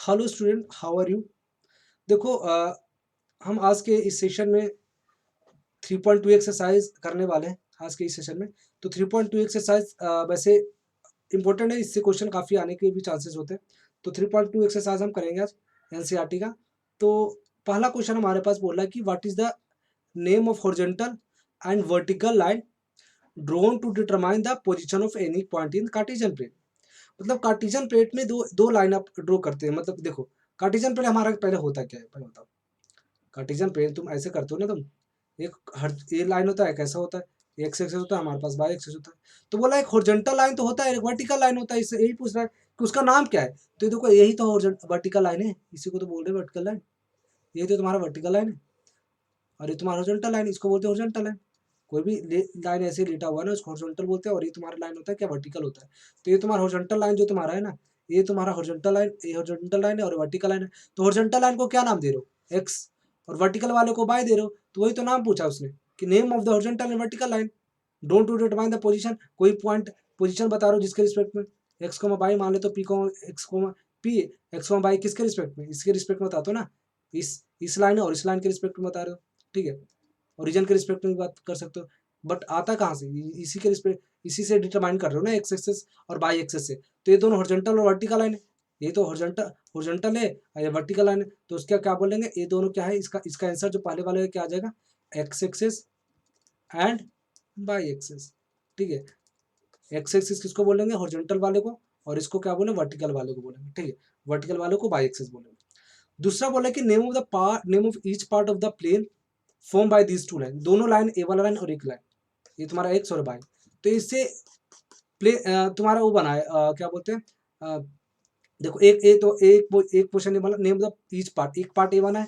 Hello student, how are you. देखो हम आज के इस सेशन में 3.2 एक्सरसाइज करने वाले हैं। आज के इस सेशन में तो 3.2 एक्सरसाइज वैसे इंपॉर्टेंट है, इससे क्वेश्चन काफ़ी आने के भी चांसेस होते हैं। तो 3.2 एक्सरसाइज हम करेंगे आज एनसीईआरटी का। तो पहला क्वेश्चन हमारे पास बोल रहा है कि what is the name of horizontal and vertical line drawn to determine the position of any point in Cartesian plane. मतलब कार्टेशियन प्लेट में दो दो लाइन आप ड्रॉ करते हैं। मतलब देखो कार्टेशियन प्लेट हमारा पहले होता क्या है, पहले बताओ। कार्टेशियन प्लेन तुम ऐसे करते हो ना, तुम एक हर ये लाइन होता है, कैसा होता है, एक्स एक्सेस होता है, हमारे पास वाई एक्सेस होता है। तो बोला एक हॉरिजॉन्टल लाइन तो होता है, एक वर्टिकल लाइन होता है। इससे यही पूछ रहा है कि उसका नाम क्या है। तो ये देखो यही तो वर्टिकल लाइन है, इसी को तो बोल रहे हैं वर्टिकल लाइन। यही तो तुम्हारा वर्टिकल लाइन है और ये तुम्हारा हॉरिजॉन्टल लाइन, इसको बोलते हैं हॉरिजॉन्टल लाइन। कोई भी लाइन ऐसे लेटा हुआ है ना, उसको हॉरिजॉन्टल बोलते हैं। और ये तुम्हारा लाइन होता है क्या, वर्टिकल होता है। तो ये तुम्हारा हॉरिजॉन्टल लाइन जो तुम्हारा है ना, ये तुम्हारा हॉरिजॉन्टल लाइन, ये हॉरिजॉन्टल लाइन है और वर्टिकल लाइन है। तो हॉरिजॉन्टल लाइन को क्या नाम दे रहे हो, एक्स, और वर्टिकल वाले को वाई दे रहे हो। तो वही तो नाम पूछा उसने कि name of the horizontal and vertical line डोंट टू डिटरमाइन द पोजीशन। कोई पॉइंट पोजीशन बता रहे हो जिसके रिस्पेक्ट में एक्स को वाई मान ले, तो पी को एक्स को पी, एक्स को वाई किसके रिस्पेक्ट में, इसके रिस्पेक्ट में बताते हो ना। इस लाइन और इस लाइन के रिस्पेक्ट में बता रहे हो, ठीक है। ओरिजिन के रिस्पेक्ट में भी बात कर सकते हो, बट आता कहाँ से, इसी के रिस्पेक्ट, इसी से डिटरमाइन कर रहे हो ना, एक्स एक्सेस और बाई एक्सेस से। तो ये दोनों हॉरिजॉन्टल और वर्टिकल लाइन है। ये तो हॉरिजॉन्टल है और ये वर्टिकल लाइन है। तो उसका क्या बोलेंगे, ये दोनों क्या है, इसका आंसर जो पहले वाले क्या आ जाएगा, x axis and y axis, ठीक है। एक्स एक्सिस किसको बोलेंगे, हॉरिजॉन्टल वाले को, और इसको क्या बोलेंगे, वर्टिकल वाले को बोलेंगे, ठीक है। वर्टिकल वाले को बाई एक्सेस बोलेंगे। दूसरा बोला कि name of each part of the plane form by these two line. दोनों लाइन, ए वाला लाइन और एक लाइन, ये तुम्हारा एक्स और बाई। तो इससे तुम्हारा वो बना है, क्या बोलते हैं, देखो एक क्वेश्चन ये बोला नेम द ईच पार्ट, एक पार्ट ए बना है,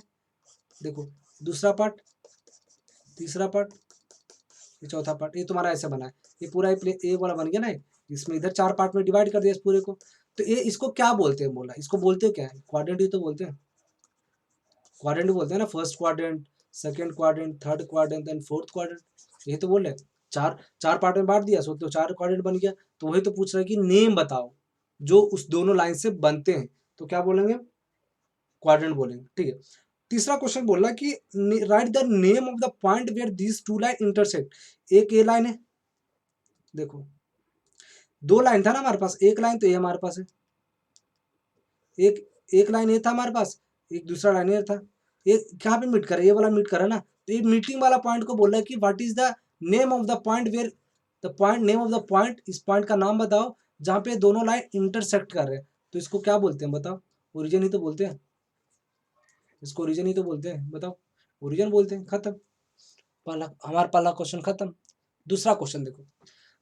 देखो दूसरा पार्ट, तीसरा पार्ट, ये चौथा पार्ट, ये तुम्हारा ऐसे बना है। ये पूरा ए वाला बन गया ना, इसमें इधर 4 पार्ट में डिवाइड कर दिया इस पूरे को। तो ये इसको क्या बोलते हैं, बोला इसको बोलते क्या है, क्वाड्रेंट ही तो बोलते हैं। क्वाड्रेंट बोलते हैं ना, first quadrant, second quadrant, third quadrant and fourth quadrant, यही तो बोल रहे हैं। चार चार पार्ट में बांट दिया, सो तो 4 क्वाड्रेंट बन गया। तो वही तो पूछ रहा है कि नेम बताओ जो उस दोनों लाइन से बनते हैं। तो क्या बोलेंगे, क्वाड्रेंट बोलेंगे, ठीक है। तीसरा क्वेश्चन बोल रहा कि write the name of the point where these two line intersect. एक ए लाइन है, देखो 2 लाइन था ना हमारे पास, एक लाइन तो ये हमारे पास है, एक लाइन ये था हमारे पास, एक दूसरा लाइन ये था। ये कहाँ पे मीट करे, ये वाला मीट करा ना। तो ये मीटिंग वाला पॉइंट को बोल रहा है कि what is the name of the point where the point, name of the point, इस पॉइंट का नाम बताओ जहाँ पे दोनों लाइन इंटरसेक्ट कर रहे हैं। तो इसको क्या बोलते हैं बताओ, ओरिजिन ही तो बोलते हैं, इसको ओरिजिन ही तो बोलते हैं, बताओ। ओरिजिन बोलते हैं, खत्म। हमारा पहला क्वेश्चन खत्म। दूसरा क्वेश्चन देखो,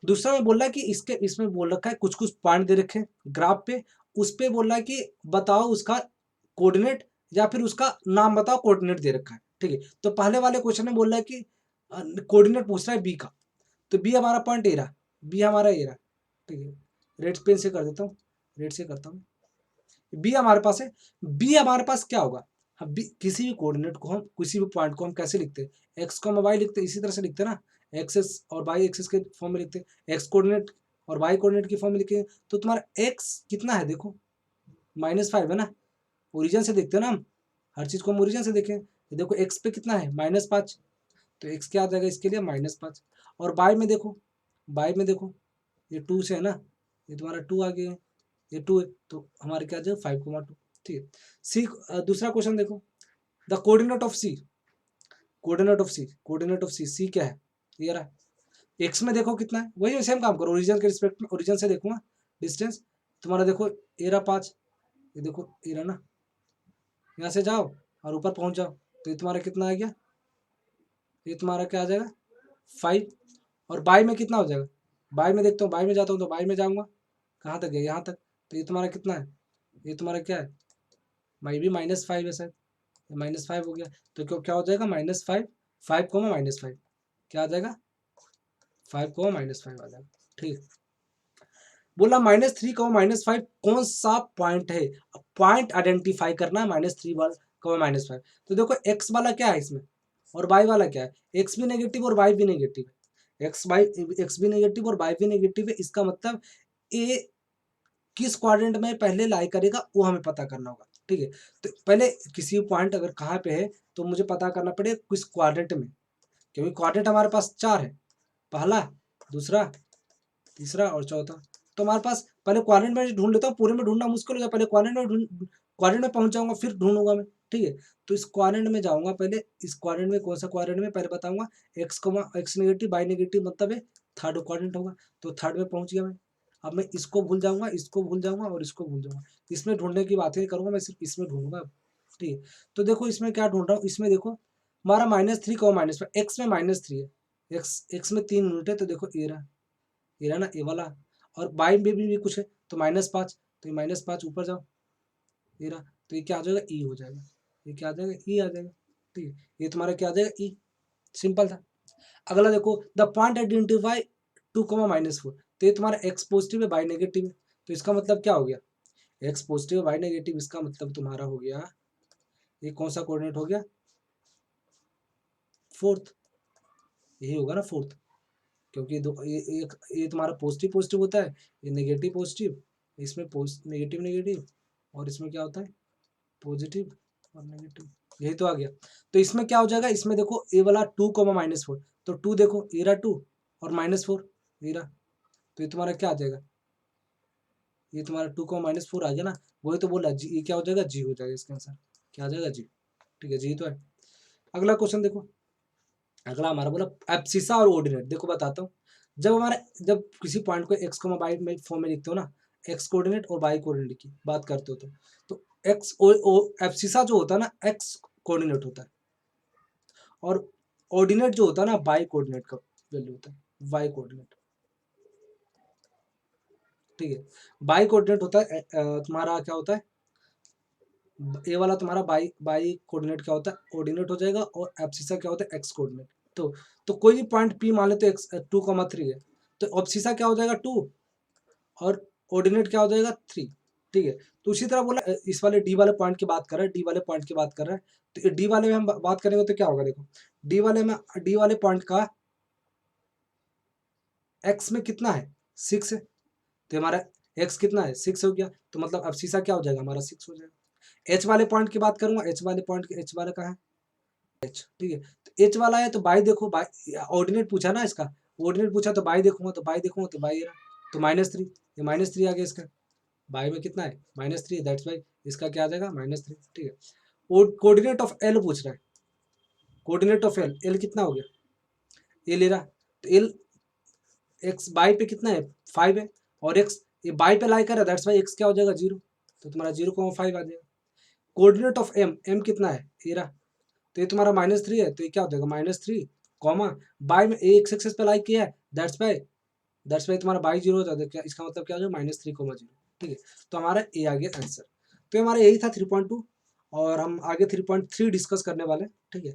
दूसरा में बोल रहा है कि इसके इसमें बोल रखा है कुछ कुछ पॉइंट दे रखे ग्राफ पे, उस पे बोल रहा है कि बताओ उसका कोऑर्डिनेट या फिर उसका नाम बताओ, कोऑर्डिनेट दे रखा है, ठीक है। तो पहले वाले क्वेश्चन में बोल रहा है कि कोऑर्डिनेट पूछ रहा है बी का। तो बी हमारा पॉइंट ए रहा, बी हमारा ए रहा, ठीक है। रेड पेन से कर देता हूँ, रेड से करता हूँ। बी हमारे पास है, बी हमारे पास क्या होगा, हम बी किसी भी कोऑर्डिनेट को, हम किसी भी पॉइंट को हम कैसे लिखते हैं, एक्स को हम वाई लिखते हैं, इसी तरह से लिखते हैं ना, एक्सेस और वाई एक्सेस के फॉर्म में लिखते हैं, एक्स कोऑर्डिनेट और वाई कोऑर्डिनेट की फॉर्म में लिखेंगे। तो तुम्हारा एक्स कितना है, देखो -5 है ना, ओरिजिन से देखते हैं ना हम, हर चीज़ को हम ओरिजिन से देखें। देखो एक्स पे कितना है, -5, तो एक्स क्या आ जाएगा इसके लिए, -5। और बाय में देखो, बाय में देखो ये 2 से है ना, ये तुम्हारा 2 आ गया है, ये 2 है, तो हमारे क्या आ जाएगा 5,2, ठीक है। सी दूसरा क्वेश्चन देखो, the coordinate of C, coordinate of C, coordinate of C, C क्या है, ये रहा। एक्स में देखो कितना है, वही सेम काम करो, ओरिजिन के रिस्पेक्ट में, ओरिजिन से देखूंगा डिस्टेंस, तुम्हारा देखो ये रहा 5, ये देखो ये रहा ना, यहाँ से जाओ और ऊपर पहुँच जाओ, तो ये तुम्हारा कितना आ गया, ये तुम्हारा क्या आ जाएगा 5। और बाय में कितना हो जाएगा, बाय में देखता हूँ, बाय में जाता हूँ तो बाय में जाऊँगा, कहाँ तक गया, यहाँ तक। तो ये तुम्हारा कितना है, ये तुम्हारा क्या है, माई भी -5 है शायद, -5 हो गया। तो क्यों क्या हो जाएगा, -5, 5 को -5 क्या आ जाएगा, 5 को -5 आ जाएगा, ठीक। बोला -3 को -5 कौन सा पॉइंट है, पॉइंट आइडेंटिफाई करना है, -3 वाला को -5। तो देखो एक्स वाला क्या है इसमें और वाई वाला क्या है, एक्स भी नेगेटिव और वाई भी नेगेटिव है, एक्स भी नेगेटिव और वाई भी नेगेटिव है। इसका मतलब ए किस क्वाड्रेंट में पहले लाई करेगा वो हमें पता करना होगा। ठीक है। तो पहले किसी पॉइंट अगर कहाँ पे है तो मुझे पता करना पड़ेगा किस क्वाड्रेंट में, क्योंकि क्वाड्रेंट हमारे पास 4 है, पहला, दूसरा, तीसरा और चौथा। तो हमारे पास पहले क्वाड्रेंट में ढूँढ लेता हूँ, पूरे में ढूँढना मुश्किल हो जाए, पहले क्वाड्रेंट में पहुँच जाऊँगा फिर ढूँढूँगा मैं, ठीक है। तो इस क्वाड्रेंट में जाऊँगा पहले, इस क्वाड्रेंट में कौन-सा क्वाड्रेंट में पहले बताऊँगा, एक्स नेगेटिव, वाई नेगेटिव मतलब है थर्ड क्वाड्रेंट होगा, तो थर्ड में पहुँच गया मैं। अब मैं इसको भूल जाऊँगा, इसको भूल जाऊँगा और इसको भूल जाऊँगा। इसमें ढूँढने की बात नहीं करूँगा, मैं सिर्फ़ इसमें ढूँढूँगा अब, ठीक है। तो देखो इसमें क्या ढूँढ रहा हूँ, इसमें देखो हमारा -3 -5, एक्स में -3 है, एक्स में 3 यूनिट है, तो देखो ये रहा ना ये वाला, और वाई में भी कुछ है तो -5, तो ये -5 ऊपर जाओ, ये रहा, तो ये क्या आ जाएगा, ई हो जाएगा, ये क्या आ जाएगा, ई आ जाएगा, ठीक है। ये तुम्हारा क्या आ जाएगा, ई, सिंपल था। अगला देखो, द पॉइंट आइडेंटिफाई 2, -4, तो ये तुम्हारा एक्स पॉजिटिव है, वाई नेगेटिव है, तो इसका मतलब क्या हो गया, एक्स पॉजिटिव वाई नेगेटिव, इसका मतलब तुम्हारा हो गया, ये कौन सा कोऑर्डिनेट हो गया, फोर्थ, यही होगा ना फोर्थ, क्योंकि दो ये तुम्हारा पॉजिटिव पॉजिटिव होता है, ये नेगेटिव पॉजिटिव, इसमें नेगेटिव नेगेटिव, और इसमें क्या होता है पॉजिटिव और नेगेटिव, यही तो आ गया। तो इसमें क्या हो जाएगा, इसमें देखो ए वाला 2, -4, तो 2 देखो ये रहा 2 और -4 ये रहा, तो ये तुम्हारा क्या आ जाएगा, ये तुम्हारा 2, -4 आ गया ना, वही तो बोला जी, ये क्या हो जाएगा, जी हो जाएगा इसका आंसर, क्या आ जाएगा, जी, ठीक है, जी तो है। अगला क्वेश्चन देखो, अगला हमारा बोला एब्सिसा और ऑर्डिनेट, देखो बताता हूँ, जब किसी पॉइंट को एक्स को वाई में फॉर्म में लिखते हो ना, एक्स कोऑर्डिनेट और वाई कोऑर्डिनेट की बात करते हो तो एक्स एब्सिसा जो होता है ना एक्स कोऑर्डिनेट होता है, और ऑर्डिनेट जो होता है ना वाई कोऑर्डिनेट का वैल्यू होता है, वाई कोऑर्डिनेट, ठीक है। वाई कोऑर्डिनेट होता है तुम्हारा क्या होता है, ये वाला तुम्हारा बाई बाई कोऑर्डिनेट क्या होता है, ऑर्डिनेट हो जाएगा, और एब्सिसा क्या होता है, एक्स कोऑर्डिनेट। तो कोई भी पॉइंट पी मान ले तो एक्स 2, 3 है, तो एब्सिसा क्या हो जाएगा 2, और ऑर्डिनेट क्या हो जाएगा 3, ठीक है। तो उसी तरह बोला इस वाले डी वाले पॉइंट की बात कर रहा है, डी वाले पॉइंट की बात कर रहा है, तो डी वाले में हम बात करेंगे तो क्या होगा, देखो डी वाले पॉइंट का एक्स में कितना है, 6 है, तो हमारा एक्स कितना है, 6 हो गया, तो मतलब एब्सिसा क्या हो जाएगा, हमारा 6 हो जाएगा। एच वाले पॉइंट की बात करूंगा, एच वाले पॉइंट, एच वाले कहाँ है, एच, ठीक है। तो एच वाला है तो बाई देखो, बाई ऑर्डिनेट पूछा ना इसका, ऑर्डिनेट पूछा तो बाई देखूंगा, तो बाई देखूंगा तो बाई, तो -3, ये -3 आ गया इसका, बाई में कितना है -3, दैट्स वाई इसका क्या आ जाएगा -3, ठीक है। कोऑर्डिनेट ऑफ एल पूछ रहा है, कोऑर्डिनेट ऑफ एल, एल कितना हो गया, ए ले रहा, तो एल एक्स बाई पे कितना है 5 है, और एक्स ये बाई पे लाई कर रहा है, दैट्स वाई एक्स क्या हो जाएगा 0, तो तुम्हारा 0,5 आ जाएगा। कोऑर्डिनेट ऑफ एम, एम कितना है ये रहा, तो ये तुम्हारा -3 है, तो ये क्या हो जाएगा -3 कॉमा, बाई में एक्स एक्सेस पे लाइक किया है, दैट्स वाई तुम्हारा बाई 0 हो जाता है, क्या इसका मतलब क्या हो जाएगा -3,0, ठीक है। तो हमारा ए आ गया आंसर। तो हमारा यही था 3.2, और हम आगे 3.3 डिस्कस करने वाले हैं, ठीक है।